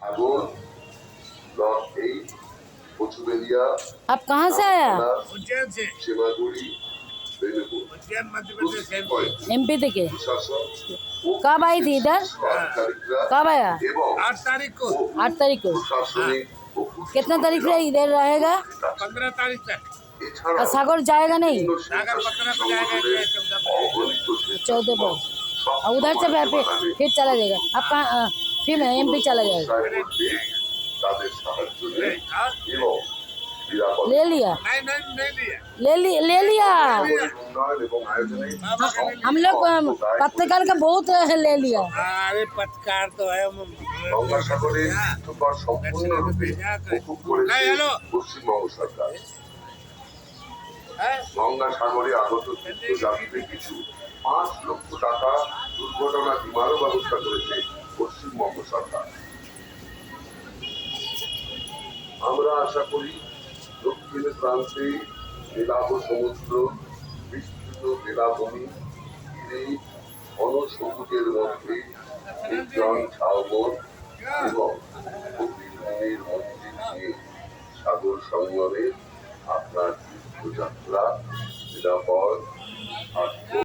आगोल ब्लॉक 8 कोचुबेलिया आप कहाँ से आया? उज्जैन से। शिवागुड़ी उज्जैन मध्य प्रदेश एमपी থেকে। कब आई थी इधर? कब आया? 8 तारीख को। 8 तारीख को। कितना तारीख से इधर रहेगा? 15 तारीख तक। और सागर जाएगा नहीं? सागर 15 को जाएगा, 14 पर। और उधर से फिर चला जाएगा। आप कहाँ फिर एमपी चला जाएगा? ले लिया? ले लिया। हम लोग पत्रकार का बहुत ले लिया। अरे पत्रकार तो है। हेलो পশ্চিমবঙ্গ সরকার গঙ্গা সাগরে আগত তীর্থযাত্রীদের কিছু 5 লক্ষ টাকা দুর্ঘটনা বীমারও ব্যবস্থা করেছে পশ্চিমবঙ্গ সরকার। আমরা আশা করি দক্ষিণ প্রান্তে নীলাভ সমুদ্র, বিস্তৃত বেলাভূমি, তীরে ঘনসবুজের মধ্যে নির্জন ঝাউবন এবং মন্দির দিয়ে সাগর সংগমে আপনার তীর্থযাত্রা নিরাপদ